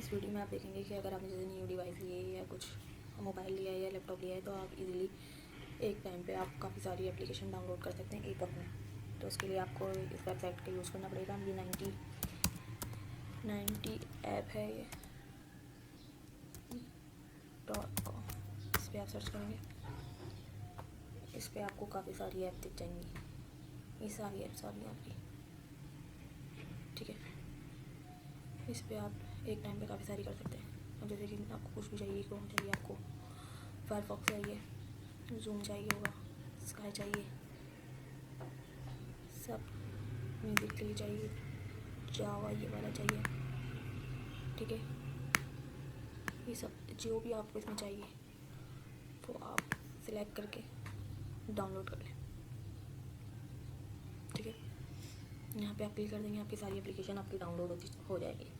इस वीडियो में आप देखेंगे कि अगर आपने जैसे न्यू डिवाइस लिए या कुछ मोबाइल लिया है या लैपटॉप लिया है तो आप इजीली एक टाइम पे आप काफ़ी सारी एप्लीकेशन डाउनलोड कर सकते हैं एक वक्त में। तो उसके लिए आपको इस वेबसाइट का यूज़ करना पड़ेगा। ये 90 ऐप है ये .com। इस पर आप सर्च करेंगे, इस पर आपको काफ़ी सारी ऐप दिख जाएंगी। ये सारी ऐप्स आ रही हैं आपकी, ठीक है। इस पर आप एक टाइम पे काफ़ी सारी कर सकते हैं। अब जैसे कि आपको कुछ भी चाहिए, क्रोम चाहिए, आपको फायरफॉक्स चाहिए, जूम चाहिए होगा, स्काई चाहिए, सब म्यूज़िक के लिए चाहिए, जावा ये वाला चाहिए, ठीक है। ये सब जो भी आपको इसमें चाहिए तो आप सिलेक्ट करके डाउनलोड कर लें, ठीक है। यहाँ पे आप क्लिक कर देंगे, आपकी सारी एप्लीकेशन आपकी डाउनलोड हो जाएगी।